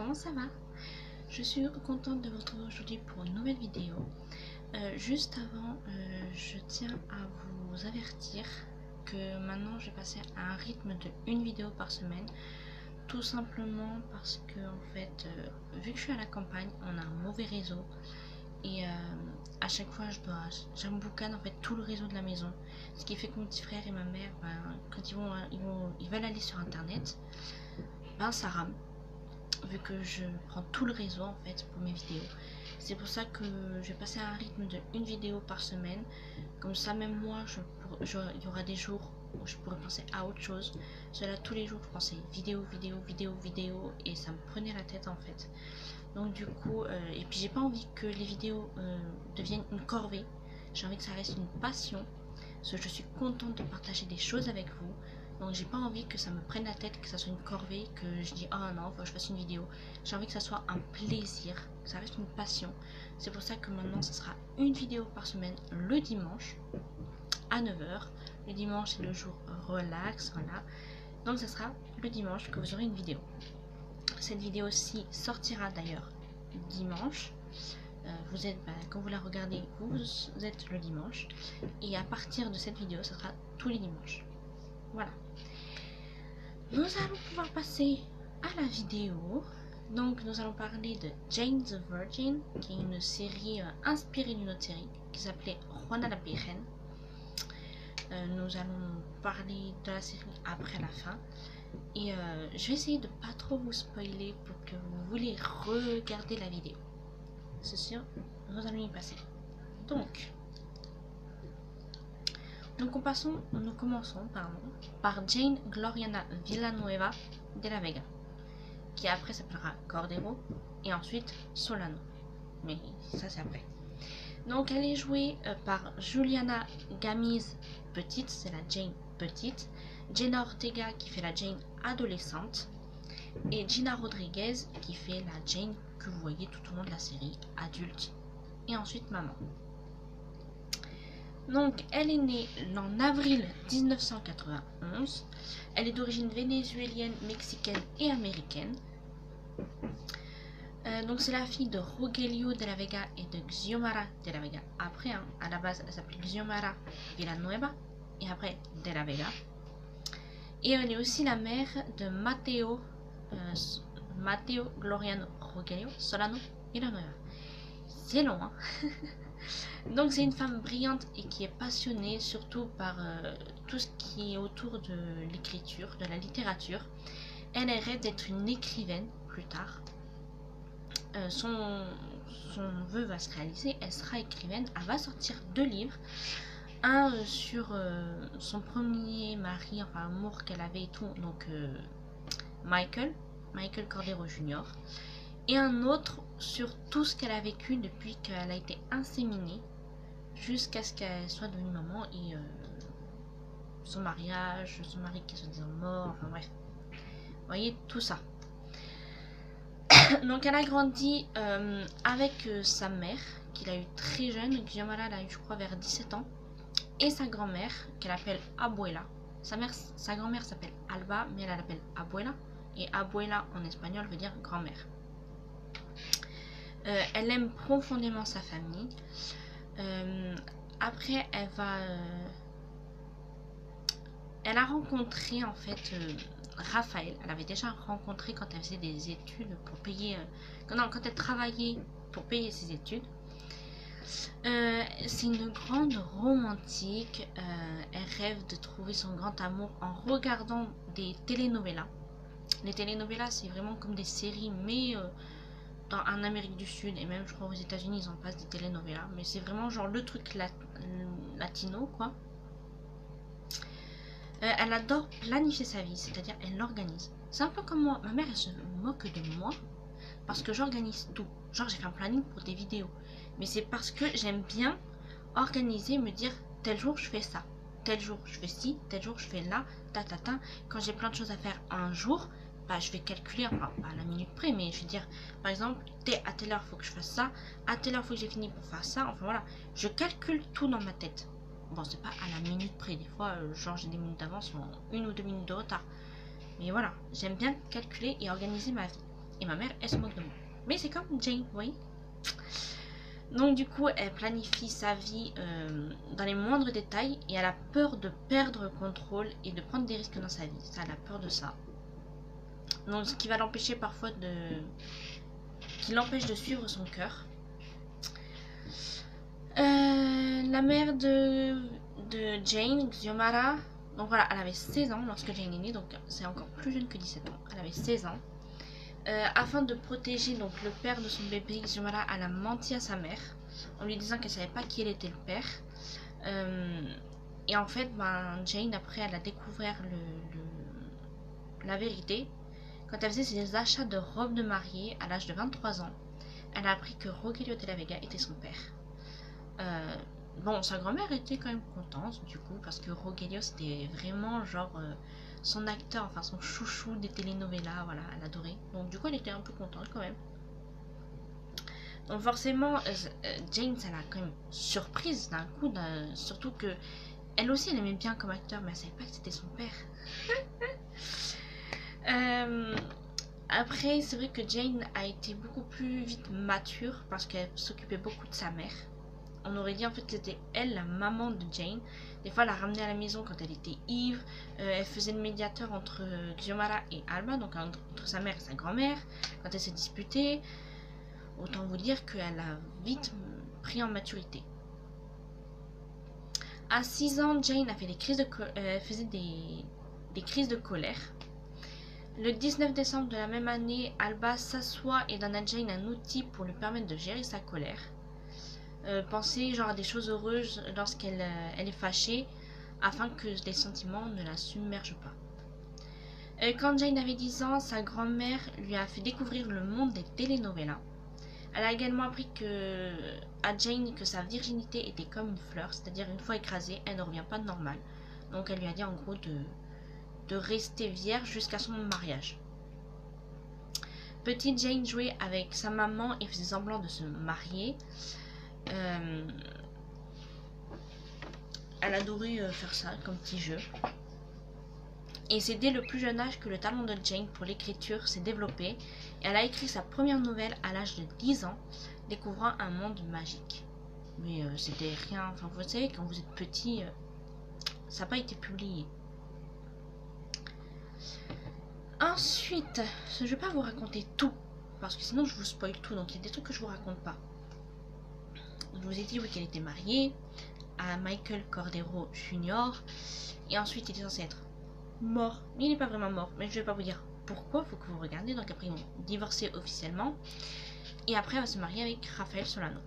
comment ça va? Je suis contente de vous retrouver aujourd'hui pour une nouvelle vidéo. Juste avant, je tiens à vous avertir que maintenant je vais passer à un rythme de une vidéo par semaine. Tout simplement parce que en fait, vu que je suis à la campagne, on a un mauvais réseau. Et à chaque fois j'emboucane en fait tout le réseau de la maison. Ce qui fait que mon petit frère et ma mère, quand ils veulent aller sur internet, ça rame. Vu que je prends tout le réseau en fait pour mes vidéos. C'est pour ça que je vais passer à un rythme de une vidéo par semaine. Comme ça même moi, il y aura des jours où je pourrais penser à autre chose. Cela tous les jours je pensais vidéo et ça me prenait la tête en fait. Donc du coup, et puis j'ai pas envie que les vidéos deviennent une corvée. J'ai envie que ça reste une passion. Parce que je suis contente de partager des choses avec vous. Donc j'ai pas envie que ça me prenne la tête, que ça soit une corvée, que je dis ah non, faut que je fasse une vidéo. J'ai envie que ça soit un plaisir, que ça reste une passion. C'est pour ça que maintenant ça sera une vidéo par semaine le dimanche à 9 h. Le dimanche c'est le jour relax, voilà. Donc ça sera le dimanche que vous aurez une vidéo. Cette vidéo-ci sortira d'ailleurs dimanche. Vous êtes, quand vous la regardez, vous êtes le dimanche. Et à partir de cette vidéo, ça sera tous les dimanches. Voilà. Nous allons pouvoir passer à la vidéo. Donc nous allons parler de Jane the Virgin, qui est une série inspirée d'une autre série qui s'appelait Juana la Virgen. Nous allons parler de la série après la fin. Et je vais essayer de pas trop vous spoiler pour que vous voulez regarder la vidéo. C'est sûr, nous allons y passer. Donc nous commençons par Jane Gloriana Villanueva de la Vega, qui après s'appellera Cordero et ensuite Solano. Mais ça c'est après. Donc elle est jouée par Juliana Gamiz petite, c'est la Jane petite, Jenna Ortega qui fait la Jane adolescente et Gina Rodriguez qui fait la Jane que vous voyez tout au long de la série, adulte et ensuite maman. Donc elle est née en avril 1991, elle est d'origine vénézuélienne, mexicaine et américaine. Donc c'est la fille de Rogelio de la Vega et de Xiomara de la Vega. Après, à la base elle s'appelle Xiomara Villanueva et après de la Vega. Et elle est aussi la mère de Mateo Gloriano Rogelio Solano Villanueva. C'est long, hein. Donc c'est une femme brillante et qui est passionnée surtout par tout ce qui est autour de l'écriture, de la littérature. Elle rêve d'être une écrivaine plus tard. Son vœu va se réaliser, elle sera écrivaine, elle va sortir 2 livres. Un sur son premier mari, enfin amour qu'elle avait et tout, donc Michael Cordero Jr. Et un autre sur tout ce qu'elle a vécu depuis qu'elle a été inséminée jusqu'à ce qu'elle soit devenue maman et son mariage, son mari qui est soi-disant mort, enfin bref. Vous voyez tout ça. Donc elle a grandi avec sa mère qu'il a eu très jeune, Xiomara elle a eu je crois vers 17 ans, et sa grand-mère qu'elle appelle Abuela. Sa grand-mère s'appelle Alba mais elle l'appelle Abuela, et Abuela en espagnol veut dire grand-mère. Elle aime profondément sa famille. Après elle a rencontré en fait Raphaël. Elle avait déjà rencontré quand elle faisait des études pour payer quand elle travaillait pour payer ses études. C'est une grande romantique. Elle rêve de trouver son grand amour en regardant des telenovelas. Les telenovelas c'est vraiment comme des séries mais en Amérique du Sud et même je crois aux États-Unis ils en passent des telenovelas, mais c'est vraiment genre le truc latino quoi. Elle adore planifier sa vie, c'est-à-dire elle l'organise. C'est un peu comme moi, ma mère elle se moque de moi parce que j'organise tout. Genre j'ai fait un planning pour des vidéos, mais c'est parce que j'aime bien organiser, me dire tel jour je fais ça, tel jour je fais ci, tel jour je fais là, Quand j'ai plein de choses à faire un jour, je vais calculer, enfin pas à la minute près, mais je vais dire par exemple à telle heure faut que je fasse ça, à telle heure faut que j'ai fini pour faire ça, enfin voilà, je calcule tout dans ma tête. Bon c'est pas à la minute près, des fois genre j'ai des minutes d'avance ou 1 ou 2 minutes de retard, mais voilà, j'aime bien calculer et organiser ma vie. et ma mère, elle se moque de moi. Mais c'est comme Jane, vous voyez. Donc du coup, elle planifie sa vie dans les moindres détails et elle a peur de perdre le contrôle et de prendre des risques dans sa vie. Ça, elle a peur de ça. Donc ce qui va l'empêcher parfois de... qui l'empêche de suivre son cœur. La mère de Jane, Xiomara, donc voilà, elle avait 16 ans lorsque Jane est née, donc c'est encore plus jeune que 17 ans. Elle avait 16 ans. Afin de protéger donc le père de son bébé, Xiomara, elle a menti à sa mère en lui disant qu'elle savait pas qui elle était le père. Et en fait, Jane, après, elle a découvert la vérité quand elle faisait ses achats de robes de mariée à l'âge de 23 ans. Elle a appris que Rogelio de la Vega était son père. Bon, sa grand-mère était quand même contente du coup parce que Rogelio c'était vraiment genre son acteur, enfin son chouchou des telenovelas, voilà, elle adorait. Donc du coup elle était un peu contente quand même. Donc forcément Jane ça l'a quand même surprise d'un coup, surtout que elle aussi elle aimait bien comme acteur mais elle savait pas que c'était son père. Après c'est vrai que Jane a été beaucoup plus vite mature parce qu'elle s'occupait beaucoup de sa mère. On aurait dit en fait que c'était elle, la maman de Jane. Des fois, elle la ramenait à la maison quand elle était ivre. Elle faisait le médiateur entre Xiomara et Alba, donc entre sa mère et sa grand-mère, quand elle s'est disputée. Autant vous dire qu'elle a vite pris en maturité. À 6 ans, Jane a fait faisait des crises de colère. Le 19 décembre de la même année, Alba s'assoit et donne à Jane un outil pour lui permettre de gérer sa colère. Penser genre à des choses heureuses lorsqu'elle est fâchée afin que les sentiments ne la submergent pas. Quand Jane avait 10 ans, sa grand-mère lui a fait découvrir le monde des telenovelas. Elle a également appris à Jane que sa virginité était comme une fleur, c'est-à-dire une fois écrasée, elle ne revient pas de normal. Donc elle lui a dit en gros de rester vierge jusqu'à son mariage. Petite Jane jouait avec sa maman et faisait semblant de se marier. Elle adorait faire ça comme petit jeu. Et c'est dès le plus jeune âge que le talent de Jane pour l'écriture s'est développé. Et elle a écrit sa première nouvelle à l'âge de 10 ans, découvrant un monde magique. Mais c'était rien, enfin vous savez, quand vous êtes petit, ça n'a pas été publié. Ensuite, je ne vais pas vous raconter tout, parce que sinon je vous spoil tout, donc il y a des trucs que je vous raconte pas. Je vous ai dit oui, qu'elle était mariée à Michael Cordero Jr. Et ensuite il est censé être mort. Mais il n'est pas vraiment mort. Mais je ne vais pas vous dire pourquoi, il faut que vous regardiez. Donc après ils vont divorcer officiellement. Et après elle va se marier avec Rafael Solano.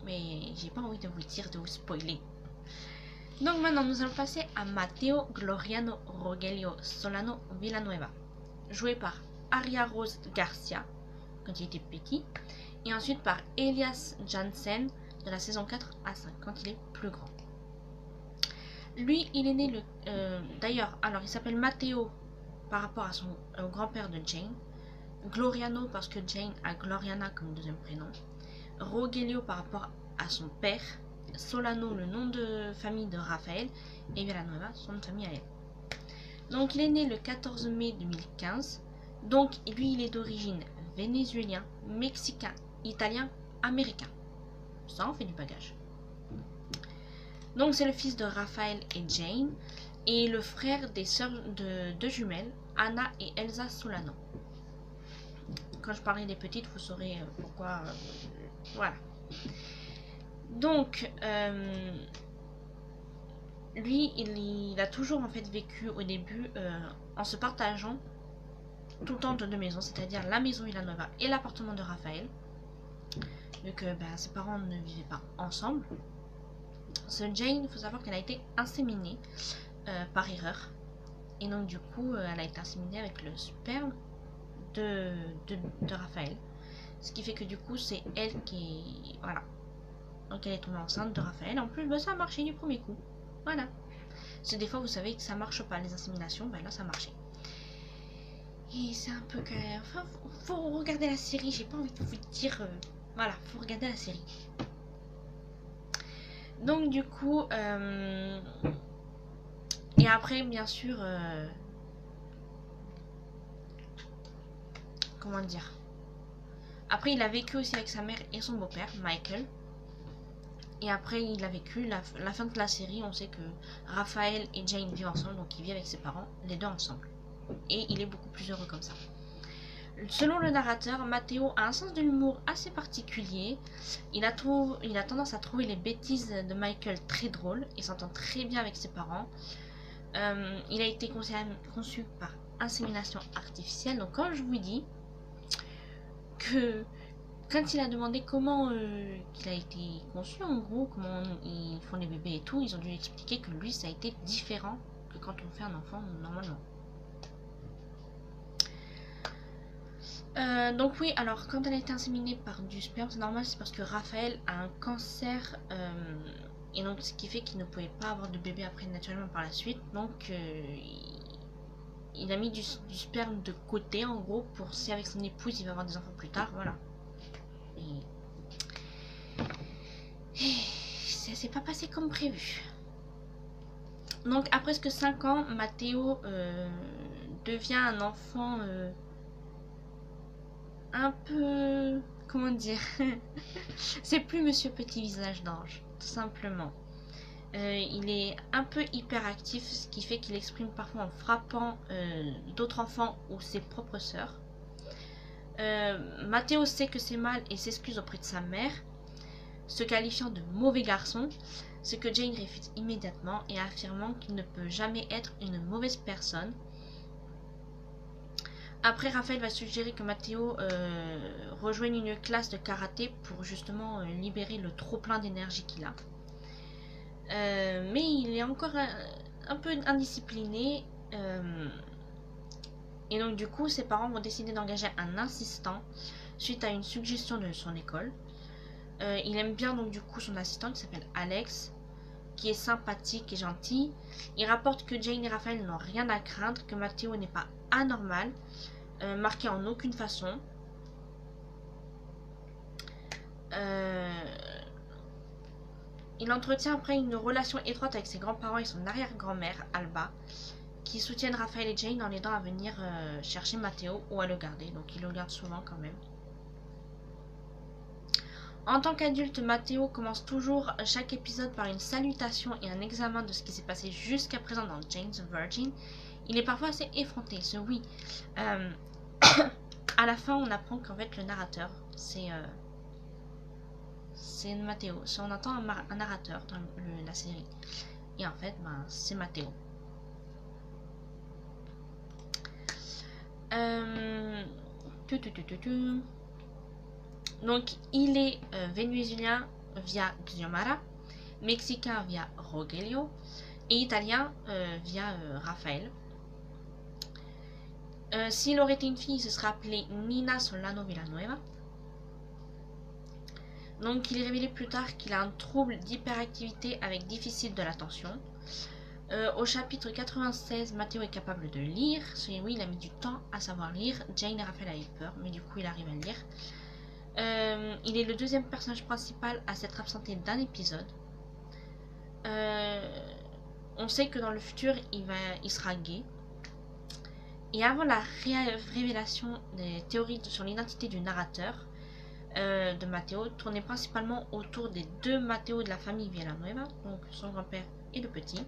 Mais j'ai pas envie de vous dire, de vous spoiler. Donc maintenant nous allons passer à Mateo Gloriano Rogelio Solano Villanueva. Joué par Aria Rose Garcia quand il était petit. Et ensuite par Elias Jansen de la saison 4 à 5 quand il est plus grand. Lui, il est né d'ailleurs, alors il s'appelle Matteo par rapport à au grand-père de Jane. Gloriano parce que Jane a Gloriana comme deuxième prénom. Rogelio par rapport à son père. Solano, le nom de famille de Raphaël. Et Villanueva, son nom de famille à elle. Donc il est né le 14 mai 2015. Donc lui, il est d'origine vénézuélien, mexicain, italien, américain. Ça en fait du bagage. Donc c'est le fils de Raphaël et Jane et le frère des sœurs de deux jumelles, Anna et Elsa Solano. Quand je parlerai des petites, vous saurez pourquoi. Voilà. Donc lui, il a toujours en fait vécu au début en se partageant tout le temps de deux maisons, c'est-à-dire la maison Villanueva et l'appartement de Raphaël. Vu que ses parents ne vivaient pas ensemble. Ce Jane, il faut savoir qu'elle a été inséminée par erreur. Et donc du coup, elle a été inséminée avec le sperme de Raphaël. Ce qui fait que du coup, c'est elle qui... Voilà. Donc elle est tombée enceinte de Raphaël. En plus, ça a marché du premier coup. Voilà. Parce que des fois, vous savez que ça marche pas, les inséminations. Là, ça a marché. Et c'est un peu... Enfin, faut regarder la série. J'ai pas envie de vous dire... Voilà, faut regarder la série. Donc du coup, et après bien sûr, comment dire. Après, il a vécu aussi avec sa mère et son beau-père, Michael. Et après, il a vécu la fin de la série. On sait que Raphaël et Jane vivent ensemble, donc il vit avec ses parents, les deux ensemble. Et il est beaucoup plus heureux comme ça. Selon le narrateur, Matteo a un sens de l'humour assez particulier. Il a tendance à trouver les bêtises de Michael très drôles. Il s'entend très bien avec ses parents. Il a été conçu par insémination artificielle. Donc quand je vous dis que quand il a demandé comment il a été conçu, en gros, comment ils font les bébés et tout, ils ont dû expliquer que lui, ça a été différent que quand on fait un enfant normalement. Donc oui, alors quand elle a été inséminée par du sperme, c'est normal, c'est parce que Raphaël a un cancer, et donc ce qui fait qu'il ne pouvait pas avoir de bébé après naturellement par la suite. Donc il a mis du sperme de côté, en gros, pour si avec son épouse il va avoir des enfants plus tard, voilà. Et ça s'est pas passé comme prévu. Donc après presque 5 ans, Matteo devient un enfant un peu... comment dire. C'est plus Monsieur Petit Visage d'Ange, tout simplement. Il est un peu hyperactif, ce qui fait qu'il exprime parfois en frappant d'autres enfants ou ses propres sœurs. Matteo sait que c'est mal et s'excuse auprès de sa mère, se qualifiant de mauvais garçon, ce que Jane réfute immédiatement et affirmant qu'il ne peut jamais être une mauvaise personne. Après, Raphaël va suggérer que Matteo rejoigne une classe de karaté pour justement libérer le trop-plein d'énergie qu'il a. Mais il est encore un peu indiscipliné. Et donc du coup, ses parents vont décider d'engager un assistant suite à une suggestion de son école. Il aime bien donc du coup son assistant qui s'appelle Alex, qui est sympathique et gentil. Il rapporte que Jane et Raphaël n'ont rien à craindre, que Matteo n'est pas anormal, marqué en aucune façon. Il entretient après une relation étroite avec ses grands-parents et son arrière-grand-mère, Alba, qui soutiennent Raphaël et Jane en l'aidant à venir chercher Matteo ou à le garder. Donc il le garde souvent quand même. En tant qu'adulte, Matteo commence toujours chaque épisode par une salutation et un examen de ce qui s'est passé jusqu'à présent dans Jane the Virgin. Il est parfois assez effronté, ce oui. À la fin, on apprend qu'en fait le narrateur, c'est Matteo. On entend un narrateur dans la série. Et en fait, c'est Matteo. Donc, il est vénézuélien via Xiomara, mexicain via Rogelio et italien via Raphaël. S'il aurait été une fille, il se serait appelé Nina Solano Villanueva. Donc, il est révélé plus tard qu'il a un trouble d'hyperactivité avec déficit de l'attention. Au chapitre 96, Matteo est capable de lire. Oui, il a mis du temps à savoir lire. Jane et Raphaël avaient peur, mais du coup, il arrive à lire. Il est le deuxième personnage principal à s'être absenté d'un épisode. On sait que dans le futur, il sera gay. Et avant la révélation des théories sur l'identité du narrateur de Matteo, tournait principalement autour des deux Matteo de la famille Villanueva, donc son grand-père et le petit.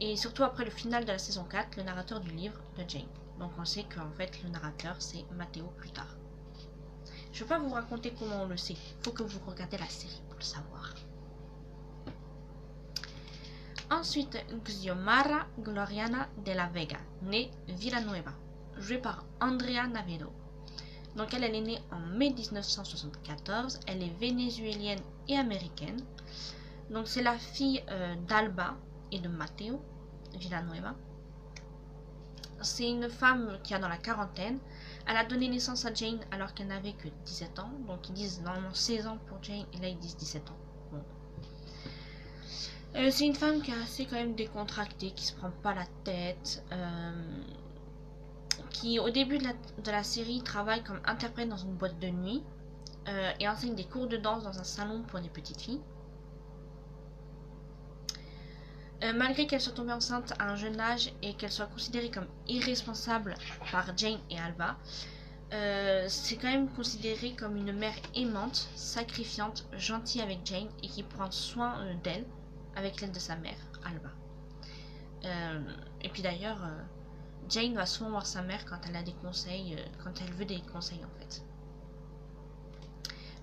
Et surtout après le final de la saison 4, le narrateur du livre de Jane. Donc on sait qu'en fait le narrateur c'est Matteo plus tard. Je ne vais pas vous raconter comment on le sait, il faut que vous regardez la série pour le savoir. Ensuite, Xiomara Gloriana de la Vega, née Villanueva, jouée par Andrea Navedo. Donc elle est née en mai 1974, elle est vénézuélienne et américaine. Donc c'est la fille d'Alba et de Matteo Villanueva. C'est une femme qui a dans la quarantaine. Elle a donné naissance à Jane alors qu'elle n'avait que 17 ans. Donc ils disent normalement 16 ans pour Jane et là ils disent 17 ans. Bon. C'est une femme qui est assez quand même décontractée, qui se prend pas la tête, qui au début de la série travaille comme interprète dans une boîte de nuit et enseigne des cours de danse dans un salon pour des petites filles. Malgré qu'elle soit tombée enceinte à un jeune âge et qu'elle soit considérée comme irresponsable par Jane et Alba, c'est quand même considéré comme une mère aimante, sacrifiante, gentille avec Jane et qui prend soin d'elle avec l'aide de sa mère, Alba. Et puis d'ailleurs, Jane va souvent voir sa mère quand elle a des conseils, quand elle veut des conseils en fait.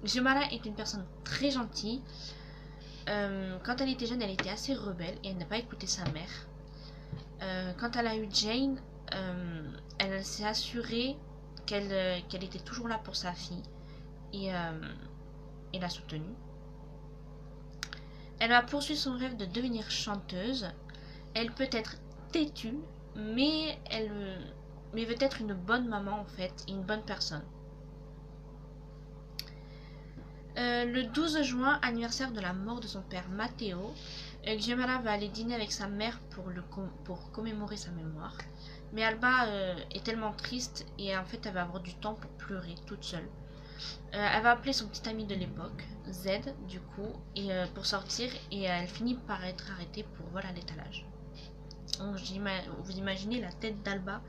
Xiomara est une personne très gentille. Quand elle était jeune, elle était assez rebelle et elle n'a pas écouté sa mère. Quand elle a eu Jane, elle s'est assurée qu'elle était toujours là pour sa fille et l'a soutenue. Elle va poursuivre son rêve de devenir chanteuse. Elle peut être têtue, mais veut être une bonne maman en fait, et une bonne personne. Le 12 juin, anniversaire de la mort de son père Matteo, Xiomara va aller dîner avec sa mère pour commémorer sa mémoire. Mais Alba est tellement triste et en fait elle va avoir du temps pour pleurer toute seule. Elle va appeler son petit ami de l'époque, Z du coup, et pour sortir, et elle finit par être arrêtée pour vol à l'étalage. Donc vous imaginez la tête d'Alba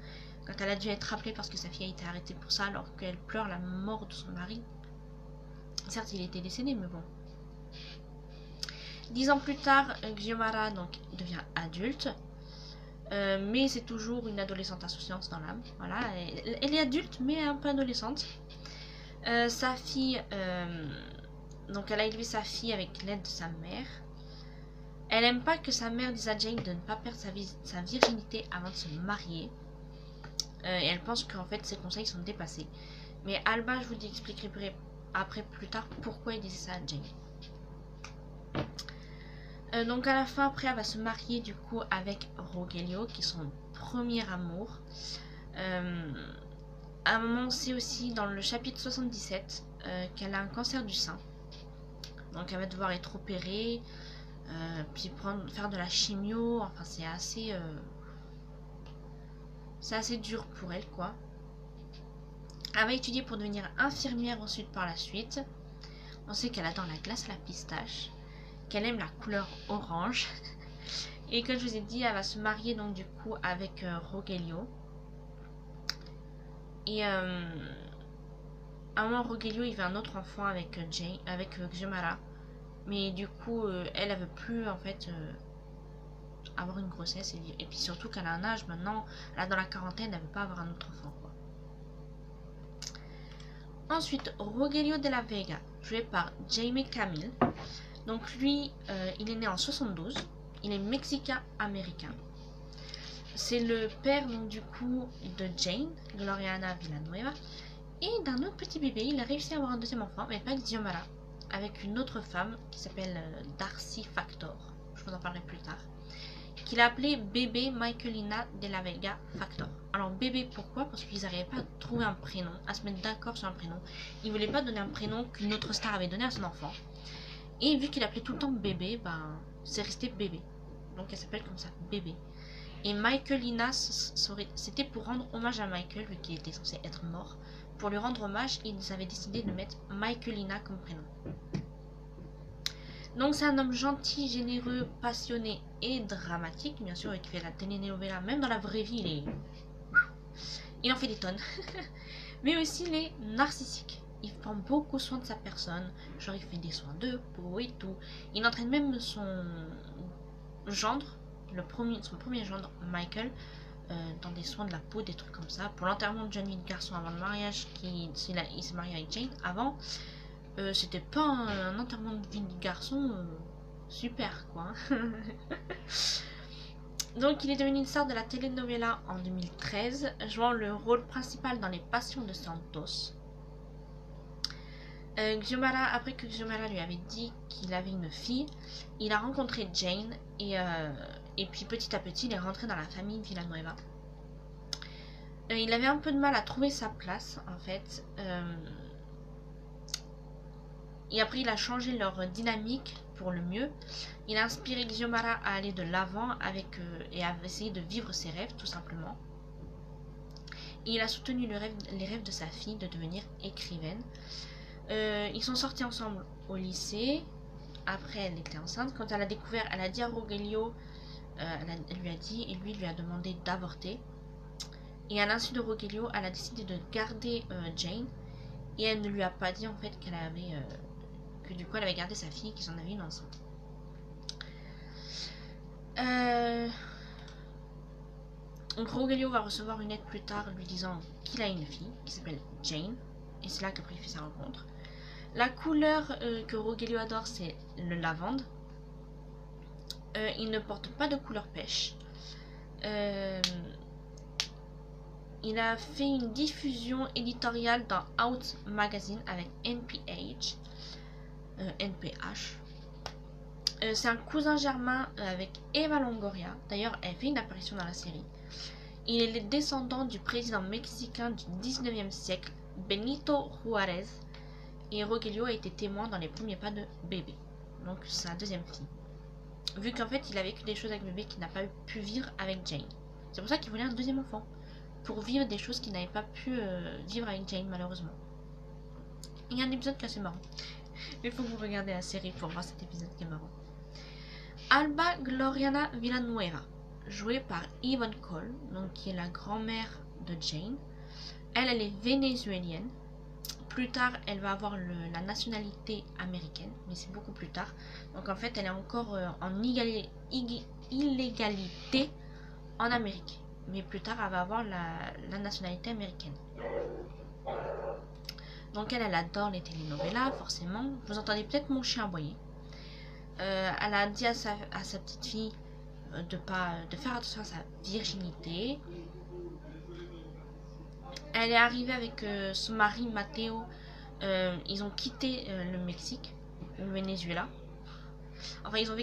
quand elle a dû être rappelée parce que sa fille a été arrêtée pour ça alors qu'elle pleure la mort de son mari. Certes, il était décédé, mais bon. 10 ans plus tard, Xiomara donc devient adulte, mais c'est toujours une adolescente insouciante dans l'âme. Voilà, elle est adulte, mais un peu adolescente. Sa fille, donc elle a élevé sa fille avec l'aide de sa mère. Elle n'aime pas que sa mère dise à Jane de ne pas perdre sa virginité avant de se marier. Et elle pense qu'en fait ses conseils sont dépassés. Mais Alba, je vous expliquerai après plus tard pourquoi il disait ça à Jane. Donc à la fin, après, elle va se marier du coup avec Rogelio, qui est son premier amour. À un moment, c'est aussi dans le chapitre 77 qu'elle a un cancer du sein. Donc elle va devoir être opérée, puis faire de la chimio. Enfin, c'est assez dur pour elle, quoi. Elle va étudier pour devenir infirmière ensuite par la suite. On sait qu'elle adore la glace à la pistache, qu'elle aime la couleur orange. Et comme je vous ai dit, elle va se marier donc du coup avec Rogelio. Et à un moment, Rogelio il veut un autre enfant avec Xiomara. Mais du coup, elle veut plus en fait avoir une grossesse. Et puis surtout qu'elle a un âge maintenant, là dans la quarantaine, elle veut pas avoir un autre enfant, quoi. Ensuite, Rogelio de la Vega, joué par Jaime Camil. Donc lui, il est né en 72. Il est mexicain-américain. C'est le père donc du coup de Jane, Gloriana Villanueva, et d'un autre petit bébé. Il a réussi à avoir un deuxième enfant, mais pas avec Xiomara, avec une autre femme qui s'appelle Darcy Factor. Je vous en parlerai plus tard. Qu'il a appelé bébé Michaelina de la Vega Factor. Alors bébé, pourquoi? Parce qu'ils n'arrivaient pas à trouver un prénom, à se mettre d'accord sur un prénom. Ils ne voulaient pas donner un prénom qu'une autre star avait donné à son enfant. Et vu qu'il appelait tout le temps bébé, ben c'est resté bébé. Donc elle s'appelle comme ça, bébé. Et Michaelina, c'était pour rendre hommage à Michael, vu qu'il était censé être mort. Pour lui rendre hommage, ils avaient décidé de mettre Michaelina comme prénom. Donc c'est un homme gentil, généreux, passionné et dramatique, bien sûr, et qui fait la telenovela. Même dans la vraie vie, il en fait des tonnes. Mais aussi il est narcissique. Il prend beaucoup soin de sa personne, genre il fait des soins de peau et tout. Il entraîne même son gendre, son premier gendre, Michael, dans des soins de la peau, des trucs comme ça. Pour l'enterrement de jeune vie de garçon avant le mariage, il s'est marié avec Jane. Avant, c'était pas un enterrement de vie de garçon super, quoi. Donc il est devenu une star de la telenovela en 2013, jouant le rôle principal dans Les Passions de Santos. Après que Xiomara lui avait dit qu'il avait une fille, il a rencontré Jane et puis petit à petit il est rentré dans la famille Villanueva. Il avait un peu de mal à trouver sa place en fait. Et après il a changé leur dynamique pour le mieux. Il a inspiré Xiomara à aller de l'avant et à essayer de vivre ses rêves tout simplement. Et il a soutenu les rêves de sa fille de devenir écrivaine. Ils sont sortis ensemble au lycée. Après elle était enceinte. Quand elle a découvert, elle a dit à Rogelio, elle lui a dit, et lui a demandé d'avorter. Et à l'insu de Rogelio, elle a décidé de garder Jane. Et elle ne lui a pas dit en fait qu'elle avait... que du coup elle avait gardé sa fille, qu'ils en avaient une enceinte. Donc Rogelio va recevoir une lettre plus tard lui disant qu'il a une fille qui s'appelle Jane. Et c'est là qu'après il fait sa rencontre. La couleur que Rogelio adore, c'est le lavande. Il ne porte pas de couleur pêche. Il a fait une diffusion éditoriale dans Out Magazine avec NPH. C'est un cousin germain avec Eva Longoria. D'ailleurs, elle fait une apparition dans la série. Il est le descendant du président mexicain du 19e siècle, Benito Juárez. Et Rogelio a été témoin dans les premiers pas de bébé. Donc, c'est sa deuxième fille. Vu qu'en fait, il a vécu des choses avec bébé qu'il n'a pas pu vivre avec Jane. C'est pour ça qu'il voulait un deuxième enfant. Pour vivre des choses qu'il n'avait pas pu vivre avec Jane, malheureusement. Il y a un épisode qui est assez marrant. Il faut que vous regardiez la série pour voir cet épisode qui est marrant. Alba Gloriana Villanueva, jouée par Yvonne Cole, donc qui est la grand-mère de Jane. Elle est vénézuélienne. Plus tard, elle va avoir la nationalité américaine, mais c'est beaucoup plus tard. Donc en fait, elle est encore en illégalité en Amérique. Mais plus tard, elle va avoir la nationalité américaine. Donc elle adore les telenovelas, forcément. Vous entendez peut-être mon chien aboyer. Elle a dit à sa petite fille de faire attention à sa virginité. Elle est arrivée avec son mari Mateo. Ils ont quitté le Mexique, le Venezuela. Enfin, ils sont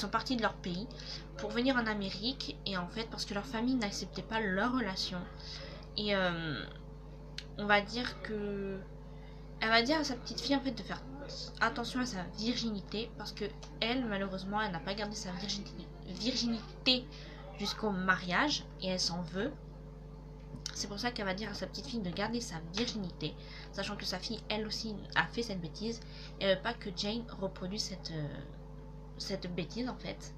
partis de leur pays pour venir en Amérique. Et en fait, parce que leur famille n'acceptait pas leur relation. Et on va dire que... Elle va dire à sa petite fille en fait de faire attention à sa virginité. Parce que elle, malheureusement, elle n'a pas gardé sa virginité jusqu'au mariage. Et elle s'en veut. C'est pour ça qu'elle va dire à sa petite fille de garder sa virginité. Sachant que sa fille, elle aussi, a fait cette bêtise. Et elle veut pas que Jane reproduise cette bêtise en fait.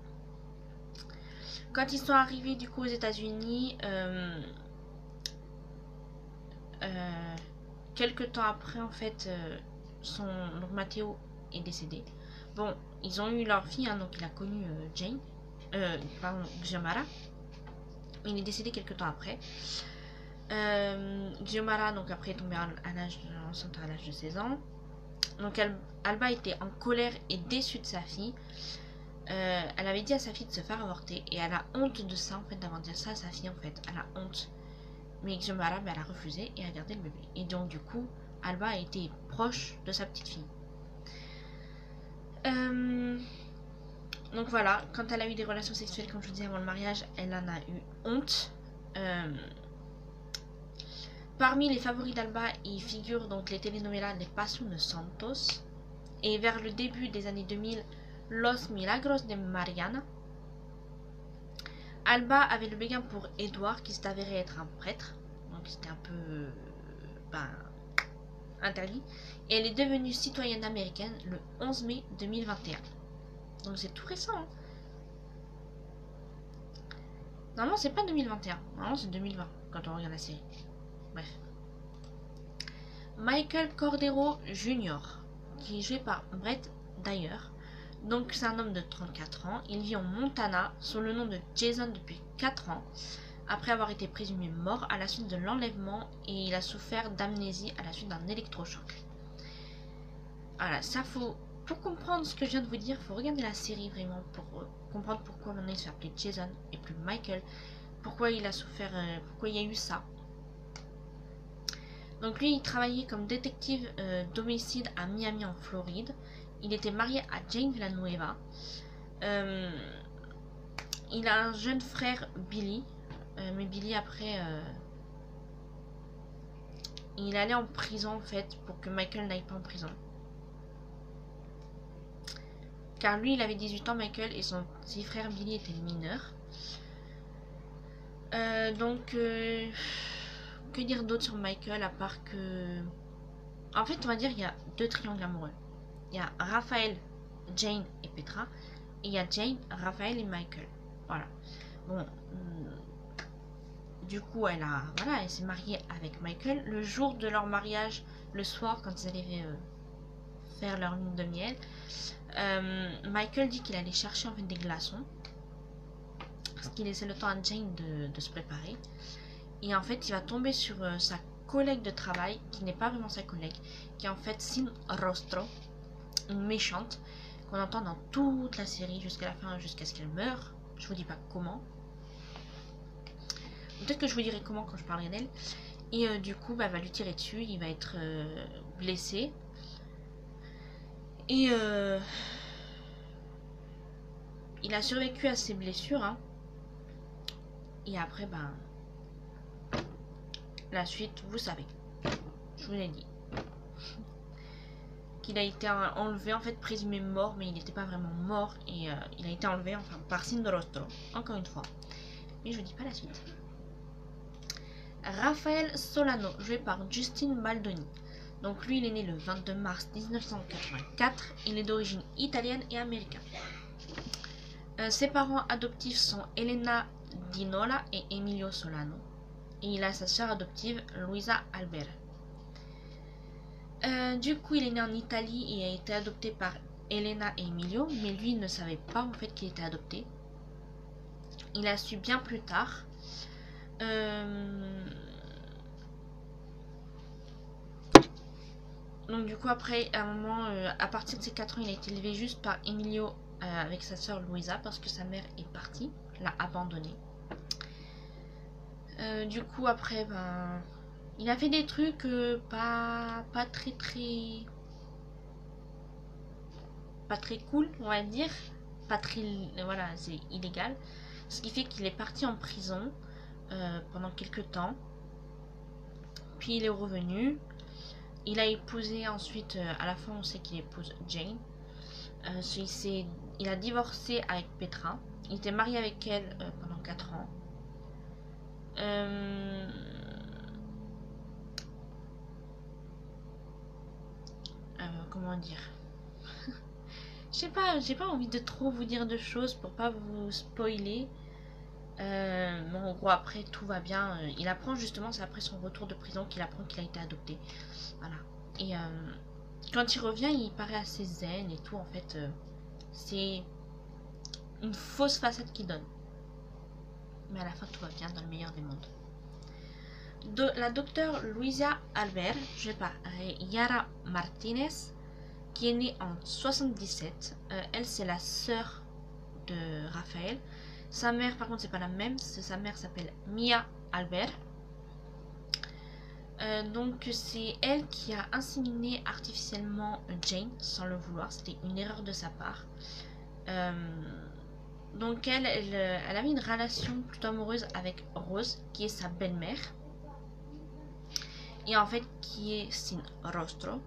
Quand ils sont arrivés du coup aux États-Unis, quelques temps après en fait, donc Mateo est décédé. Bon, ils ont eu leur fille, hein, donc il a connu Jane, Xiomara. Il est décédé quelques temps après. Xiomara donc après est tombée enceinte à l'âge de 16 ans. Donc Alba était en colère et déçue de sa fille. Elle avait dit à sa fille de se faire avorter et elle a honte de ça en fait, d'avoir dit ça à sa fille en fait. Elle a honte. Mais Xiomara, elle a refusé et a gardé le bébé. Et donc du coup, Alba a été proche de sa petite fille. Donc voilà, quand elle a eu des relations sexuelles, comme je vous disais avant le mariage, elle en a eu honte. Parmi les favoris d'Alba, il figure donc les telenovelas Les Passions de Santos et vers le début des années 2000, Los Milagros de Mariana. Alba avait le béguin pour Edward qui s'est avéré être un prêtre, donc c'était un peu interdit. Et elle est devenue citoyenne américaine le 11 mai 2021. Donc c'est tout récent. Hein. Normalement c'est pas 2021, normalement c'est 2020 quand on regarde la série. Bref. Michael Cordero Jr., qui est joué par Brett Dyer. Donc c'est un homme de 34 ans. Il vit en Montana sous le nom de Jason depuis 4 ans. Après avoir été présumé mort à la suite de l'enlèvement. Et il a souffert d'amnésie à la suite d'un électrochoc. Voilà, ça faut... Pour comprendre ce que je viens de vous dire, il faut regarder la série vraiment. Pour comprendre pourquoi maintenant il se fait appeler Jason et plus Michael. Pourquoi il a souffert... pourquoi il y a eu ça. Donc lui, il travaillait comme détective d'homicide à Miami en Floride. Il était marié à Jane Villanueva. Il a un jeune frère, Billy. Mais Billy, après, il allait en prison, en fait, pour que Michael n'aille pas en prison. Car lui, il avait 18 ans, Michael, et son petit frère, Billy, était mineur. Que dire d'autre sur Michael, à part que... En fait, on va dire, il y a 2 triangles amoureux. Il y a Raphaël, Jane et Petra. Et il y a Jane, Raphaël et Michael. Voilà. Bon, du coup, elle s'est mariée avec Michael. Le jour de leur mariage, le soir, quand ils allaient faire leur lune de miel, Michael dit qu'il allait chercher en fait des glaçons parce qu'il laissait le temps à Jane de se préparer. Et en fait, il va tomber sur sa collègue de travail, qui n'est pas vraiment sa collègue, qui est en fait Sin Rostro, une méchante, qu'on entend dans toute la série jusqu'à la fin, jusqu'à ce qu'elle meure. Je vous dis pas comment. Peut-être que je vous dirai comment quand je parlerai d'elle. Et du coup, elle va lui tirer dessus, il va être blessé. Et il a survécu à ses blessures. Hein. Et après, la suite, vous savez. Je vous l'ai dit. Qu'il a été enlevé, en fait, présumé mort, mais il n'était pas vraiment mort. Et il a été enlevé, enfin, par Sin Rostro, encore une fois. Mais je vous dis pas la suite. Raphaël Solano, joué par Justin Baldoni. Donc lui, il est né le 22 mars 1984. Il est d'origine italienne et américaine. Ses parents adoptifs sont Elena Di Nola et Emilio Solano. Et il a sa sœur adoptive, Luisa Albert. Du coup, il est né en Italie et a été adopté par Elena et Emilio, mais lui ne savait pas en fait qu'il était adopté. Il a su bien plus tard. Donc du coup après, à un moment, à partir de ses 4 ans, il a été élevé juste par Emilio avec sa sœur Luisa parce que sa mère est partie, l'a abandonné. Du coup après, il a fait des trucs pas très cool, on va dire. Pas très, voilà, c'est illégal. Ce qui fait qu'il est parti en prison pendant quelques temps. Puis il est revenu. Il a épousé ensuite, à la fin on sait qu'il épouse Jane. Il a divorcé avec Petra. Il était marié avec elle pendant 4 ans. Comment dire? j'ai pas envie de trop vous dire de choses pour pas vous spoiler. Mais en gros après tout va bien. Il apprend justement, c'est après son retour de prison qu'il apprend qu'il a été adopté. Voilà. Et quand il revient, il paraît assez zen et tout. En fait, c'est une fausse façade qu'il donne. Mais à la fin tout va bien dans le meilleur des mondes. La docteure Luisa Albert, jouée par Yara Martinez, qui est née en 77. Elle, c'est la sœur de Raphaël. Sa mère, par contre, c'est pas la même. Sa mère s'appelle Mia Albert. Donc, c'est elle qui a inséminé artificiellement Jane, sans le vouloir. C'était une erreur de sa part. Donc, elle avait une relation plutôt amoureuse avec Rose, qui est sa belle-mère. Et en fait, qui est Sin Rostro.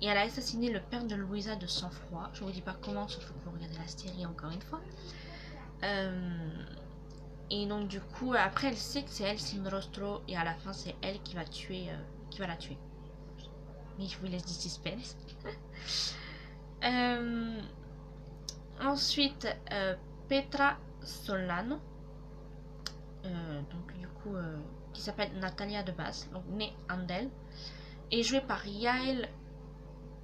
Et elle a assassiné le père de Luisa de sang-froid. Je vous dis pas comment, sauf que vous regardez la série encore une fois. Et donc du coup, après elle sait que c'est elle, Sin Rostro, et à la fin c'est elle qui va la tuer. Mais je vous laisse du suspense. Ensuite, Petra Solano, donc du coup, qui s'appelle Natalia de base, donc née Andel, est jouée par Yael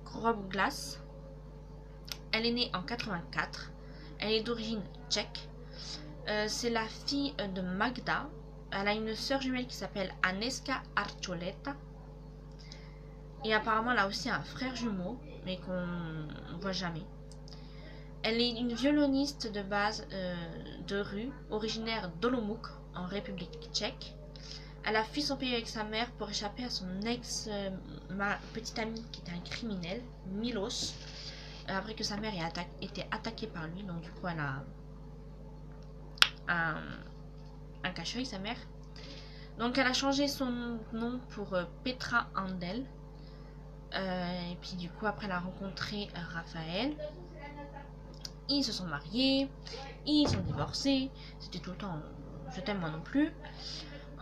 Grobglas. Elle est née en 84. Elle est d'origine tchèque. C'est la fille de Magda. Elle a une sœur jumelle qui s'appelle Aneska Archuleta. Et apparemment, elle a aussi un frère jumeau, mais qu'on ne voit jamais. Elle est une violoniste de base de rue, originaire d'Olomouc, en République tchèque. Elle a fui son pays avec sa mère pour échapper à son petite amie qui était un criminel, Milos, après que sa mère ait été attaquée par lui. Donc du coup, elle a un cache-œil, sa mère. Donc elle a changé son nom pour Petra Andel. Et puis du coup, après elle a rencontré Raphaël. Ils se sont mariés, ils sont divorcés. C'était tout le temps je t'aime moi non plus.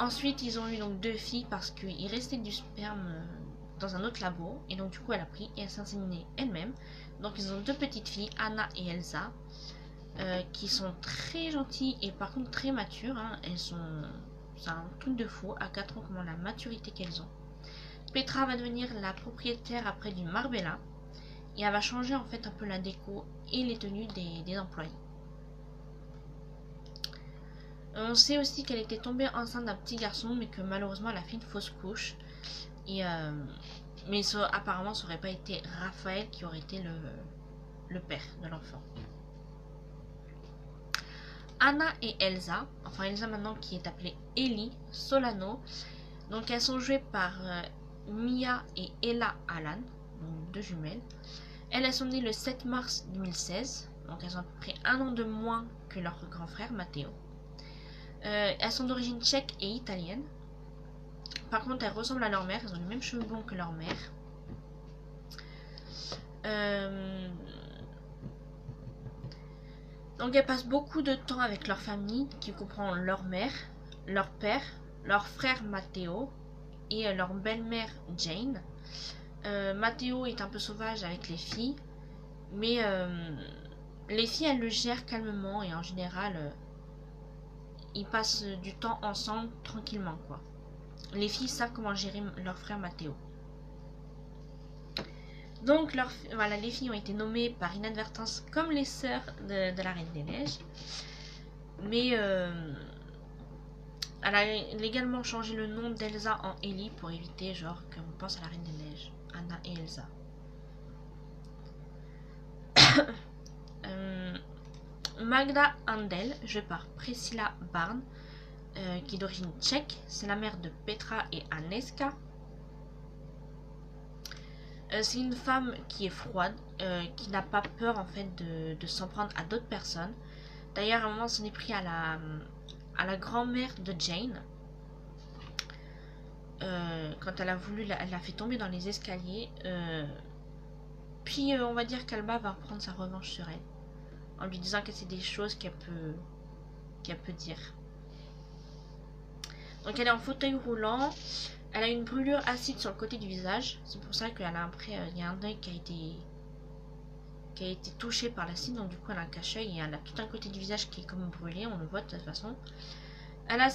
Ensuite ils ont eu donc 2 filles parce qu'il restait du sperme dans un autre labo. Et donc du coup elle a pris et elle s'est inséminée elle-même. Donc ils ont 2 petites filles, Anna et Elsa, qui sont très gentilles et par contre très matures. Hein. Elles sont c'est un truc de fou, à 4 ans, comment la maturité qu'elles ont. Petra va devenir la propriétaire après du Marbella et elle va changer en fait un peu la déco et les tenues des employés. On sait aussi qu'elle était tombée enceinte d'un petit garçon, mais que malheureusement elle a fait une fausse couche. Et mais ça, apparemment ça aurait pas été Raphaël qui aurait été le père de l'enfant. Anna et Elsa, enfin Elsa maintenant qui est appelée Ellie Solano, donc elles sont jouées par Mia et Ella Allan, donc 2 jumelles. Elles sont nées le 7 mars 2016, donc elles ont à peu près 1 an de moins que leur grand frère Matteo. Elles sont d'origine tchèque et italienne. Par contre, elles ressemblent à leur mère, elles ont les mêmes cheveux blonds que leur mère. Donc elles passent beaucoup de temps avec leur famille, qui comprend leur mère, leur père, leur frère Matteo et leur belle-mère Jane. Matteo est un peu sauvage avec les filles, mais les filles elles le gèrent calmement et en général ils passent du temps ensemble tranquillement quoi. Les filles savent comment gérer leur frère Matteo. Donc voilà, les filles ont été nommées par inadvertance comme les sœurs de la Reine des Neiges. Mais elle a également changé le nom d'Elsa en Ellie pour éviter genre qu'on pense à la Reine des Neiges, Anna et Elsa. Magda Handel, jouée par Priscilla Barn, qui est d'origine tchèque, c'est la mère de Petra et Aneska. C'est une femme qui est froide, qui n'a pas peur en fait de s'en prendre à d'autres personnes. D'ailleurs, à un moment, s'en est pris à la grand-mère de Jane. Quand elle a voulu, elle l'a fait tomber dans les escaliers. Puis, on va dire qu'Alba va reprendre sa revanche sur elle, en lui disant que c'est des choses qu'elle peut dire. Donc, elle est en fauteuil roulant. Elle a une brûlure acide sur le côté du visage. C'est pour ça qu'elle a après, il y a un œil qui a été touché par l'acide. Donc du coup elle a un cache-œil et elle a tout un côté du visage qui est comme brûlé. On le voit de toute façon. Elle a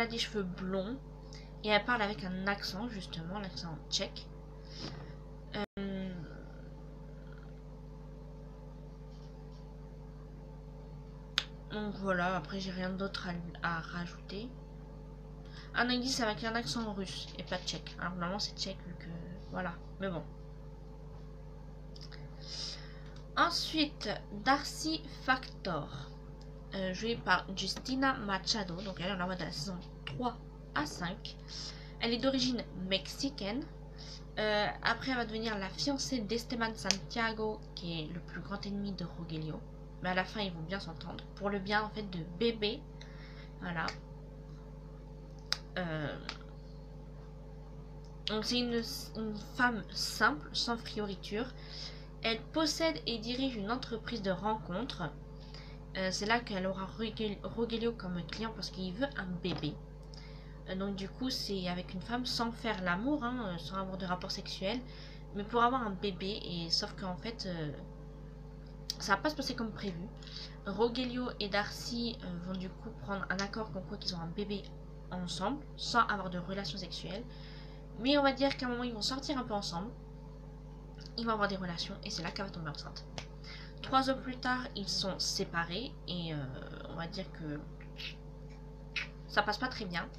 des cheveux blonds. Et elle parle avec un accent justement, l'accent tchèque. Donc voilà, après j'ai rien d'autre à rajouter. Un indice avec un accent russe et pas tchèque. Alors normalement c'est tchèque vu que... Voilà, mais bon. Ensuite, Darcy Factor, jouée par Justina Machado. Donc elle, on la voit de la saison 3 à 5. Elle est d'origine mexicaine. Après, elle va devenir la fiancée d'Esteban Santiago, qui est le plus grand ennemi de Rogelio. Mais à la fin, ils vont bien s'entendre. Pour le bien, en fait, de bébé. Voilà. Donc c'est une femme simple, sans fioriture. Elle possède et dirige une entreprise de rencontres. C'est là qu'elle aura Rogelio comme client parce qu'il veut un bébé. Donc du coup c'est avec une femme sans faire l'amour, hein, sans avoir de rapport sexuel, mais pour avoir un bébé. Et sauf qu'en fait ça va pas se passer comme prévu. Rogelio et Darcy vont du coup prendre un accord comme quoi qu'ils ont un bébé ensemble sans avoir de relations sexuelles. Mais on va dire qu'à un moment ils vont sortir un peu ensemble, ils vont avoir des relations et c'est là qu'elle va tomber enceinte. 3 ans plus tard ils sont séparés et on va dire que ça passe pas très bien.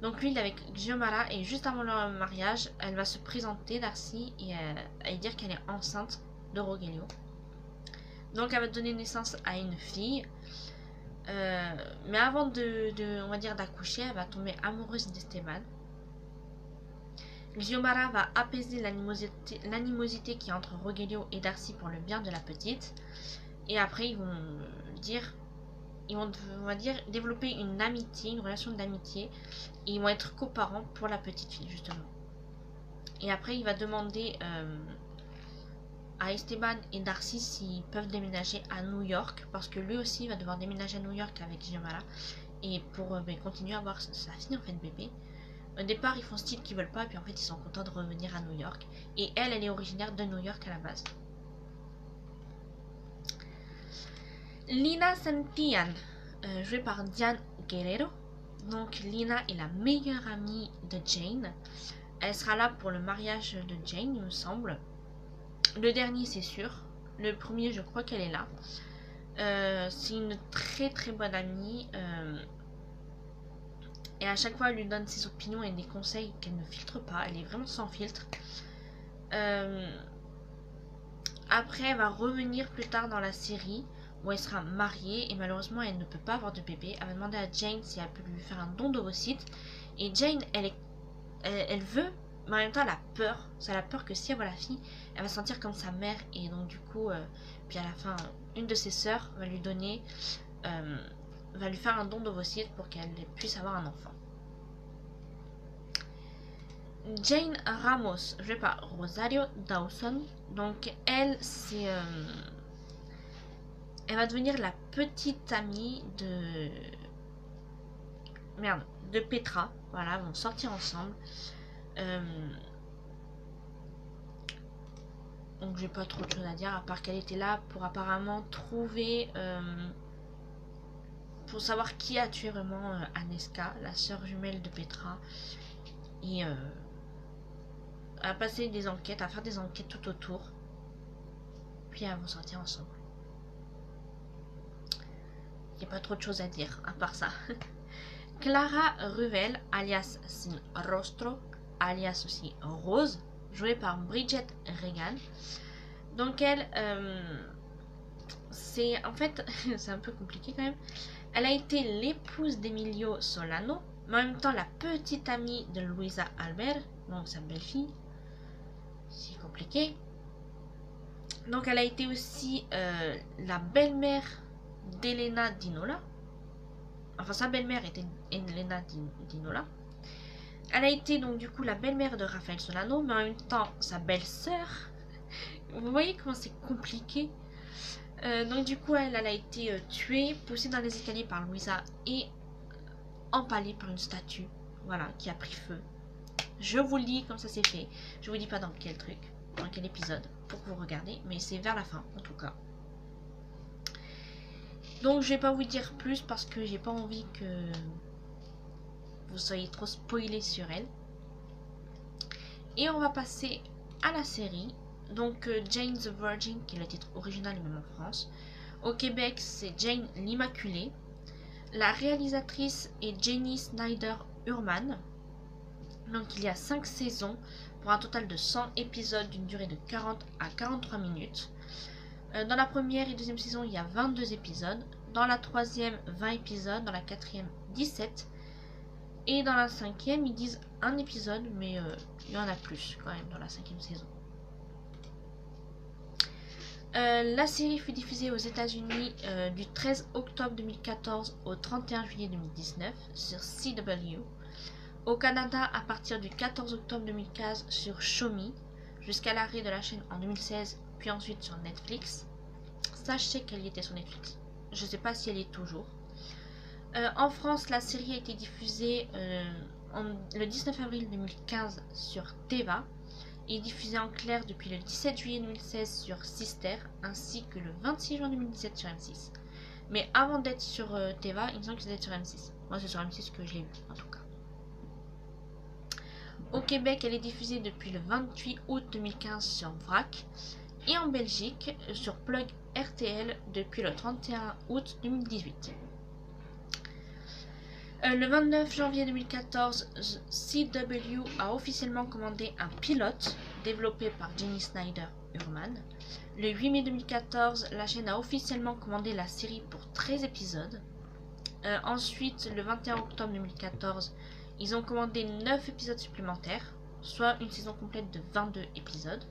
Donc lui il est avec Xiomara et juste avant leur mariage elle va se présenter Darcy et dire qu'elle est enceinte de Rogelio. Donc elle va donner naissance à une fille. Mais avant on va dire d'accoucher, elle va tomber amoureuse d'Esteban. Xiomara va apaiser l'animosité qui est entre Rogelio et Darcy pour le bien de la petite. Et après ils vont on va dire développer une amitié, une relation d'amitié. Et ils vont être coparents pour la petite fille justement. Et après il va demander à Esteban et Darcy s'ils peuvent déménager à New York, parce que lui aussi va devoir déménager à New York avec Xiomara et pour continuer à avoir sa fille en fait bébé. Au départ ils font style qu'ils veulent pas, puis en fait ils sont contents de revenir à New York. Et elle est originaire de New York à la base. Lina Santillan, jouée par Diane Guerrero, Donc Lina est la meilleure amie de Jane. Elle sera là pour le mariage de Jane, il me semble. Le dernier, c'est sûr. Le premier, je crois qu'elle est là. C'est une très très bonne amie. Et à chaque fois, elle lui donne ses opinions et des conseils qu'elle ne filtre pas. Elle est vraiment sans filtre. Après, elle va revenir plus tard dans la série où elle sera mariée et malheureusement, elle ne peut pas avoir de bébé. Elle va demander à Jane si elle peut lui faire un don d'ovocytes. Et Jane, elle veut, mais en même temps, elle a peur. Elle a peur que si elle voit la fille, elle va se sentir comme sa mère. Et donc, du coup, puis à la fin, une de ses sœurs va lui donner, va lui faire un don d'ovocytes pour qu'elle puisse avoir un enfant. Jane Ramos, jouée par Rosario Dawson. Donc elle, c'est, elle va devenir la petite amie de Petra. Voilà, ils vont sortir ensemble. Donc j'ai pas trop de choses à dire à part qu'elle était là pour apparemment trouver, pour savoir qui a tué vraiment Aneska, la sœur jumelle de Petra, et à passer des enquêtes, à faire des enquêtes tout autour. Puis elles vont sortir ensemble. Il n'y a pas trop de choses à dire à part ça. Clara Ruvel, alias Sin Rostro, alias aussi Rose, jouée par Bridget Regan. Donc elle, c'est en fait, c'est un peu compliqué quand même. Elle a été l'épouse d'Emilio Solano, mais en même temps la petite amie de Luisa Albert, donc sa belle-fille. C'est compliqué. Donc elle a été aussi la belle-mère d'Elena Dinola. Enfin sa belle-mère était Elena Dinola. Elle a été donc du coup la belle-mère de Raphaël Solano, mais en même temps sa belle-sœur. Vous voyez comment c'est compliqué. Donc du coup elle a été tuée, poussée dans les escaliers par Louisa et empalée par une statue. Voilà, qui a pris feu. Je vous le dis comme ça c'est fait. Je vous dis pas dans quel truc, dans quel épisode, pour que vous regardez, mais c'est vers la fin en tout cas. Donc je vais pas vous dire plus parce que j'ai pas envie que vous soyez trop spoilés sur elle. Et on va passer à la série. Donc Jane the Virgin, qui est le titre original et même en France. Au Québec, c'est Jane l'Immaculée. La réalisatrice est Jenny Snyder Urman. Donc il y a 5 saisons pour un total de 100 épisodes d'une durée de 40 à 43 minutes. Dans la première et deuxième saison, il y a 22 épisodes. Dans la troisième, 20 épisodes. Dans la quatrième, 17. Et dans la cinquième, ils disent un épisode, mais il y en a plus quand même dans la cinquième saison. La série fut diffusée aux États-Unis du 13 octobre 2014 au 31 juillet 2019 sur CW. Au Canada à partir du 14 octobre 2015 sur Shomi, jusqu'à l'arrêt de la chaîne en 2016, puis ensuite sur Netflix. Sachez qu'elle y était sur Netflix. Je ne sais pas si elle est toujours. En France, la série a été diffusée le 19 avril 2015 sur Teva et diffusée en clair depuis le 17 juillet 2016 sur Sister ainsi que le 26 juin 2017 sur M6. Mais avant d'être sur Teva, il me semble que c'était sur M6. Moi, c'est sur M6 que je l'ai vu en tout cas. Au Québec, elle est diffusée depuis le 28 août 2015 sur VRAC et en Belgique sur Plug RTL depuis le 31 août 2018. Le 29 janvier 2014, CW a officiellement commandé un pilote développé par Jenny Snyder Urman. Le 8 mai 2014, la chaîne a officiellement commandé la série pour 13 épisodes. Ensuite, le 21 octobre 2014, ils ont commandé 9 épisodes supplémentaires, soit une saison complète de 22 épisodes.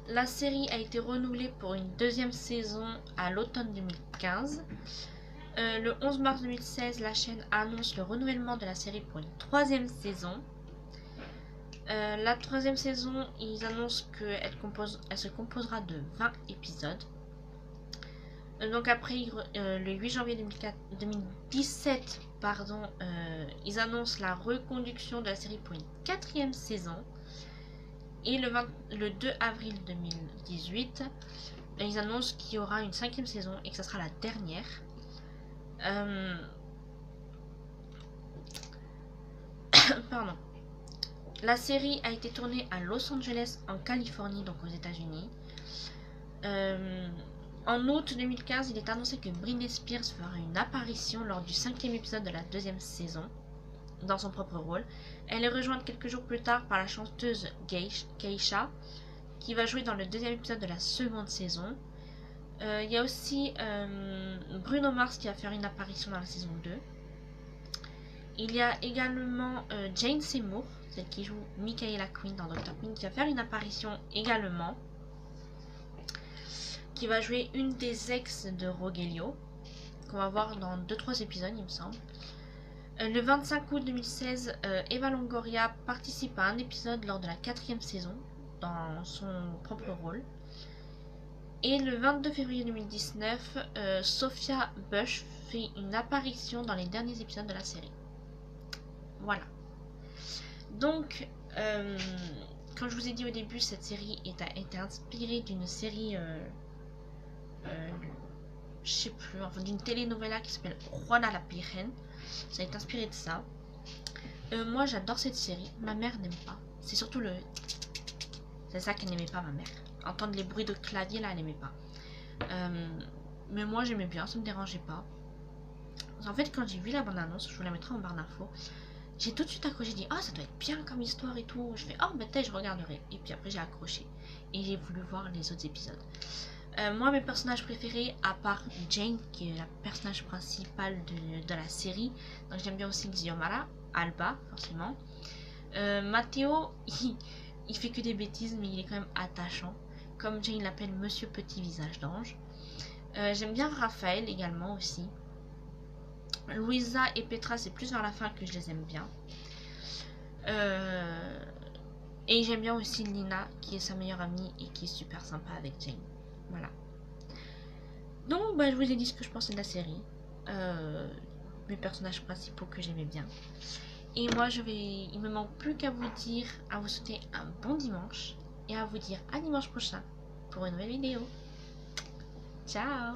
La série a été renouvelée pour une deuxième saison à l'automne 2015. Le 11 mars 2016, la chaîne annonce le renouvellement de la série pour une troisième saison. La troisième saison, ils annoncent qu'elle se composera de 20 épisodes. Donc après, le 8 janvier 2017, ils annoncent la reconduction de la série pour une quatrième saison. Et le 2 avril 2018, ils annoncent qu'il y aura une cinquième saison et que ce sera la dernière. Pardon. La série a été tournée à Los Angeles, en Californie, donc aux États-Unis. En août 2015, il est annoncé que Britney Spears fera une apparition lors du 5e épisode de la 2e saison, dans son propre rôle. Elle est rejointe quelques jours plus tard par la chanteuse Keisha, qui va jouer dans le 2e épisode de la 2e saison. Il y a aussi Bruno Mars qui va faire une apparition dans la saison 2. Il y a également Jane Seymour, celle qui joue Michaela Quinn dans Dr. Quinn, qui va faire une apparition également, qui va jouer une des ex de Rogelio, qu'on va voir dans 2-3 épisodes il me semble. Le 25 août 2016, Eva Longoria participe à un épisode lors de la 4e saison, dans son propre rôle. Et le 22 février 2019, Sophia Bush fait une apparition dans les derniers épisodes de la série. Voilà. Donc, comme je vous ai dit au début, cette série était inspirée d'une série, je sais plus, enfin d'une telenovela qui s'appelle Juana la Virgen. Ça a été inspiré de ça. Moi, j'adore cette série. Ma mère n'aime pas. C'est surtout le... C'est ça qu'elle n'aimait pas, ma mère. Entendre les bruits de clavier, là, elle n'aimait pas. Mais moi, j'aimais bien, ça me dérangeait pas. En fait, quand j'ai vu la bande-annonce, je vous la mettrai en barre d'infos, j'ai tout de suite accroché, j'ai dit, ah, ça doit être bien comme histoire et tout. Je fais, oh, ben peut-être je regarderai. Et puis après, j'ai accroché. Et j'ai voulu voir les autres épisodes. Moi, mes personnages préférés, à part Jane, qui est la personnage principale de la série, donc j'aime bien aussi Xiomara, Alba, forcément. Matteo, il fait que des bêtises, mais il est quand même attachant. Comme Jane l'appelle Monsieur Petit Visage d'Ange. J'aime bien Raphaël également aussi. Louisa et Petra, c'est plus vers la fin que je les aime bien. Et j'aime bien aussi Lina, qui est sa meilleure amie et qui est super sympa avec Jane. Voilà. Donc, bah, je vous ai dit ce que je pensais de la série. Mes personnages principaux que j'aimais bien. Et moi, il me manque plus qu'à vous dire, à vous souhaiter un bon dimanche. Et à vous dire à dimanche prochain pour une nouvelle vidéo. Ciao!